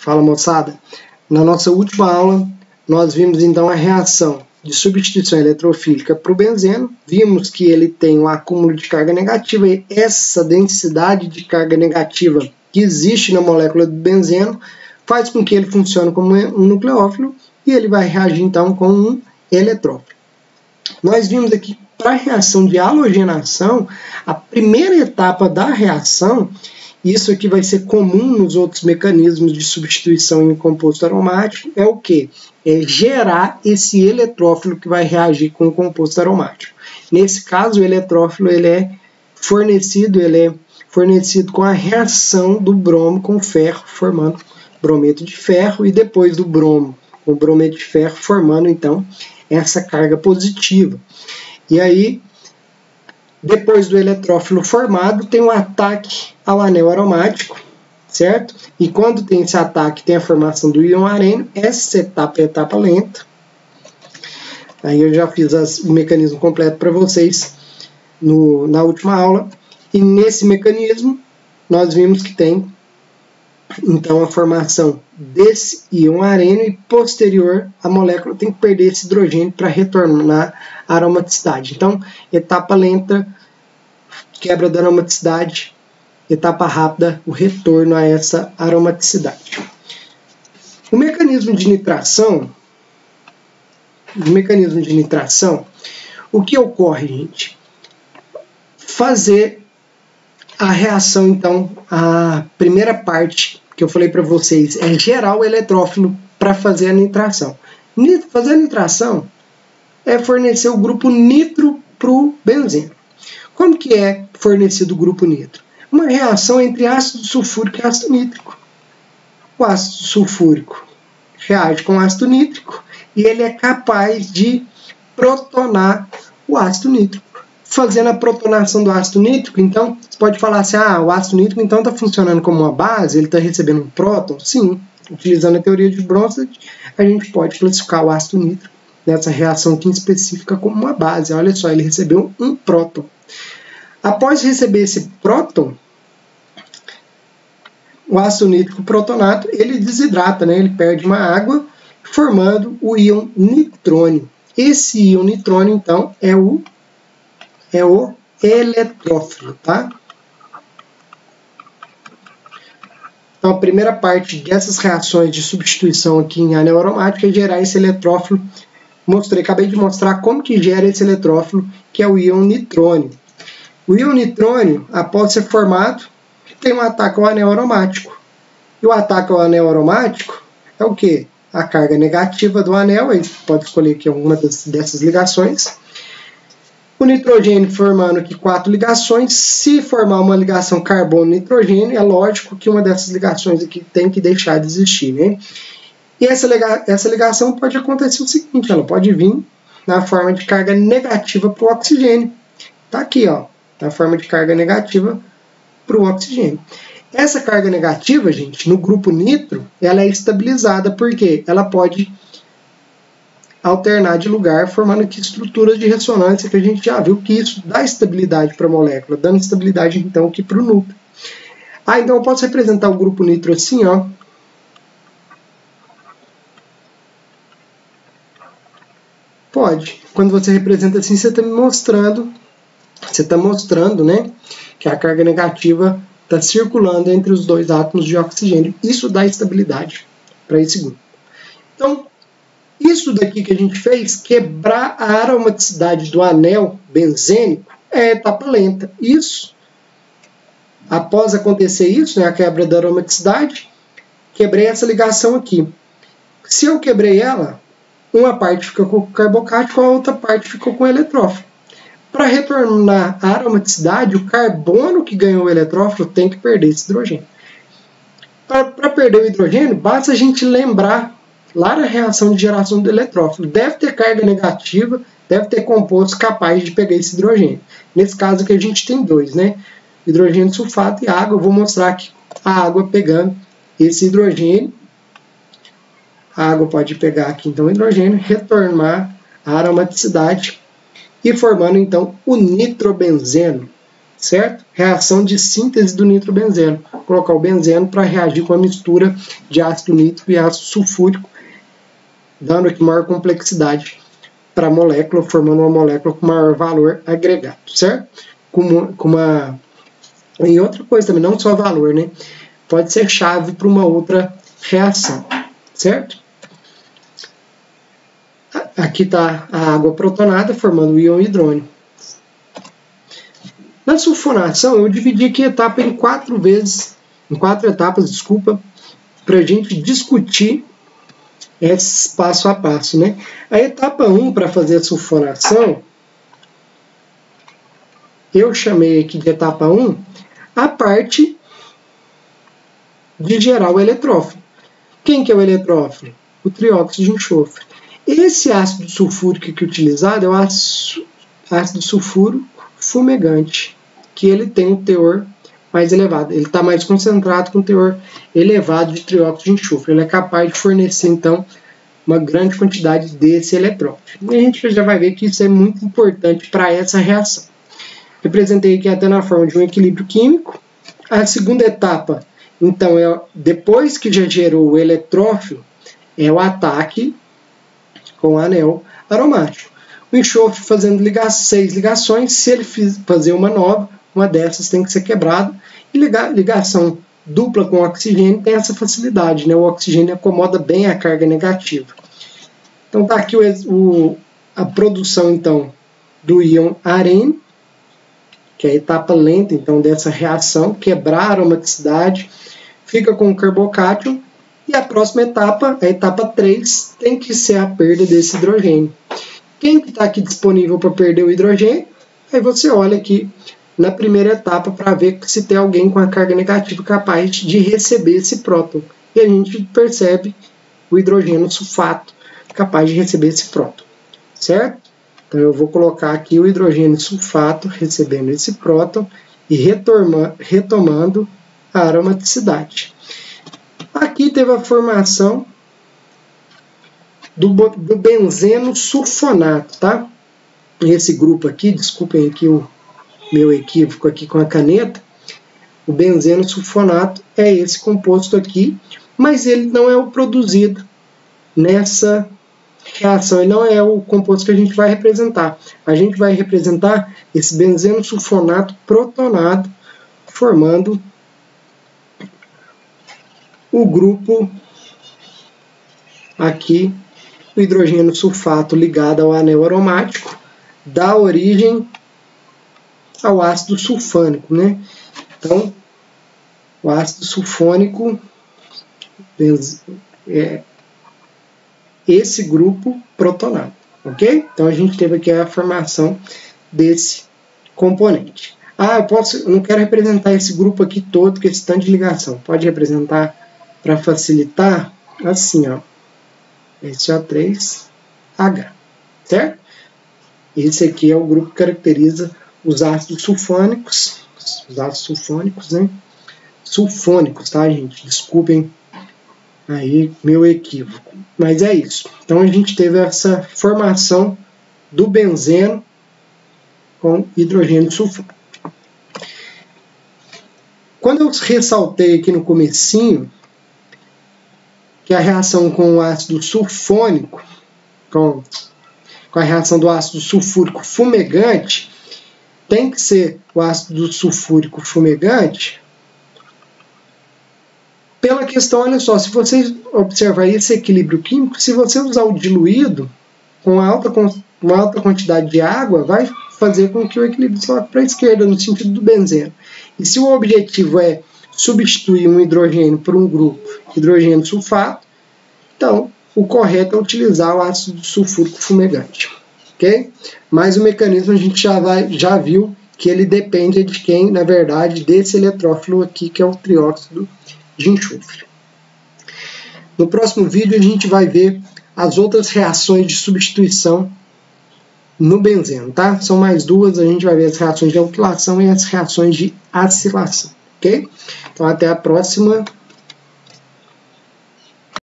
Fala, moçada! Na nossa última aula, nós vimos então a reação de substituição eletrofílica para o benzeno. Vimos que ele tem um acúmulo de carga negativa e essa densidade de carga negativa que existe na molécula do benzeno faz com que ele funcione como um nucleófilo e ele vai reagir então com um eletrófilo. Nós vimos aqui para a reação de halogenação, a primeira etapa da reação, isso aqui vai ser comum nos outros mecanismos de substituição em composto aromático, é o que? É gerar esse eletrófilo que vai reagir com o composto aromático. Nesse caso, o eletrófilo ele é fornecido com a reação do bromo com o ferro, formando brometo de ferro, e depois do bromo com o brometo de ferro, formando então essa carga positiva. E aí, depois do eletrófilo formado, tem um ataque ao anel aromático, certo? E quando tem esse ataque, tem a formação do íon arênio. Essa etapa é a etapa lenta. Aí eu já fiz o mecanismo completo para vocês na última aula. E nesse mecanismo, nós vimos que tem, então, a formação desse íon arênio e posterior a molécula tem que perder esse hidrogênio para retornar a aromaticidade. Então, etapa lenta, quebra da aromaticidade, etapa rápida, o retorno a essa aromaticidade. O mecanismo de nitração, o que ocorre, gente? Fazer a reação, então, a primeira parte que eu falei para vocês é gerar o eletrófilo para fazer a nitração. Fazer a nitração é fornecer o grupo nitro para o benzeno. Como que é fornecido o grupo nitro? Uma reação entre ácido sulfúrico e ácido nítrico. O ácido sulfúrico reage com o ácido nítrico e ele é capaz de protonar o ácido nítrico. Fazendo a protonação do ácido nítrico, então, você pode falar assim, o ácido nítrico então está funcionando como uma base, ele está recebendo um próton? Sim, utilizando a teoria de Bronsted, a gente pode classificar o ácido nítrico nessa reação aqui em específica como uma base. Olha só, ele recebeu um próton. Após receber esse próton, o ácido nítrico protonato, ele desidrata, né? Ele perde uma água, formando o íon nitrônio. Esse íon nitrônio, então, é o eletrófilo, tá? Então, a primeira parte dessas reações de substituição aqui em anel aromático é gerar esse eletrófilo. Acabei de mostrar como que gera esse eletrófilo, que é o íon nitrônio. O íon nitrônio, após ser formado, tem um ataque ao anel aromático. E o ataque ao anel aromático é o quê? A carga negativa do anel, aí pode escolher aqui alguma dessas ligações. O nitrogênio formando aqui 4 ligações. Se formar uma ligação carbono-nitrogênio, é lógico que uma dessas ligações aqui tem que deixar de existir, né? E essa ligação pode acontecer o seguinte, ela pode vir na forma de carga negativa para o oxigênio. Está aqui, ó, na forma de carga negativa para o oxigênio. Essa carga negativa, gente, no grupo nitro, ela é estabilizada, porque ela pode alternar de lugar, formando aqui estruturas de ressonância, que a gente já viu que isso dá estabilidade para a molécula, dando estabilidade, então, aqui para o núcleo. Então eu posso representar o grupo nitro assim, ó. Pode. Quando você representa assim, você está mostrando, né, que a carga negativa está circulando entre os dois átomos de oxigênio. Isso dá estabilidade para esse grupo. Então, isso daqui que a gente fez, quebrar a aromaticidade do anel benzênico, é etapa lenta. Isso, após acontecer isso, né, a quebra da aromaticidade, quebrei essa ligação aqui. Se eu quebrei ela, uma parte ficou com o carbocático, a outra parte ficou com o eletrófilo. Para retornar a aromaticidade, o carbono que ganhou o eletrófilo tem que perder esse hidrogênio. Para perder o hidrogênio, basta a gente lembrar lá na reação de geração do eletrófilo. Deve ter carga negativa, deve ter composto capaz de pegar esse hidrogênio. Nesse caso aqui a gente tem dois, né? Hidrogênio sulfato e água. Eu vou mostrar aqui a água pegando esse hidrogênio. A água pode pegar aqui então o hidrogênio, retornar a aromaticidade e formando então o nitrobenzeno. certo? Reação de síntese do nitrobenzeno. Vou colocar o benzeno para reagir com a mistura de ácido nítrico e ácido sulfúrico, dando aqui maior complexidade para a molécula, formando uma molécula com maior valor agregado, certo? E outra coisa também, não só valor, né? Pode ser chave para uma outra reação, certo? Aqui está a água protonada formando o íon hidrônio. Na sulfonação, eu dividi aqui a etapa em quatro etapas, para a gente discutir esse passo a passo, né? A etapa 1 para fazer a sulfonação, eu chamei aqui de etapa 1 a parte de gerar o eletrófilo. Quem que é o eletrófilo? O trióxido de enxofre. Esse ácido sulfúrico aqui utilizado é o ácido sulfúrico fumegante, que ele tem um teor mais elevado. Ele está mais concentrado com um teor elevado de trióxido de enxofre. Ele é capaz de fornecer, então, uma grande quantidade desse eletrófilo. E a gente já vai ver que isso é muito importante para essa reação. Representei aqui até na forma de um equilíbrio químico. A segunda etapa, então, depois que já gerou o eletrófilo, é o ataque com o anel aromático. O enxofre fazendo 6 ligações, se ele fazer uma nova, uma dessas tem que ser quebrada. E ligação dupla com o oxigênio tem essa facilidade, né? O oxigênio acomoda bem a carga negativa. Então está aqui a produção então, do íon arene, que é a etapa lenta então, dessa reação, quebrar a aromaticidade, fica com o carbocátion. E a próxima etapa, a etapa 3, tem que ser a perda desse hidrogênio. Quem está aqui disponível para perder o hidrogênio? Aí você olha aqui na primeira etapa para ver se tem alguém com a carga negativa capaz de receber esse próton. E a gente percebe o hidrogênio sulfato capaz de receber esse próton, certo? Então eu vou colocar aqui o hidrogênio sulfato recebendo esse próton e retomando a aromaticidade. Aqui teve a formação do benzeno sulfonato, tá? Esse grupo aqui, desculpem aqui o meu equívoco aqui com a caneta, o benzeno sulfonato é esse composto aqui, mas ele não é o produzido nessa reação, ele não é o composto que a gente vai representar. A gente vai representar esse benzeno sulfonato protonado, formando o grupo aqui, o hidrogênio sulfato ligado ao anel aromático, dá origem ao ácido sulfânico, né? Então, o ácido sulfônico é esse grupo protonado, ok? Então, a gente teve aqui a formação desse componente. Eu não quero representar esse grupo aqui todo, com esse tanto de ligação. Pode representar para facilitar, assim, ó, SO3H, certo? Esse aqui é o grupo que caracteriza os ácidos sulfônicos, né? Sulfônicos, tá, gente? Desculpem aí meu equívoco. Mas é isso. Então a gente teve essa formação do benzeno com hidrogênio sulfônico. Quando eu ressaltei aqui no comecinho que a reação com o ácido sulfônico, com a reação do ácido sulfúrico fumegante, tem que ser o ácido sulfúrico fumegante, pela questão, olha só, se você observar esse equilíbrio químico, se você usar o diluído com uma alta quantidade de água, vai fazer com que o equilíbrio se coloque para a esquerda, no sentido do benzeno. E se o objetivo é substituir um hidrogênio por um grupo hidrogênio sulfato, então o correto é utilizar o ácido sulfúrico fumegante. Okay? Mas o mecanismo a gente já viu que ele depende de quem, na verdade, desse eletrófilo aqui, que é o trióxido de enxofre. No próximo vídeo a gente vai ver as outras reações de substituição no benzeno, tá? São mais duas, a gente vai ver as reações de alquilação e as reações de acilação, ok? Então até a próxima.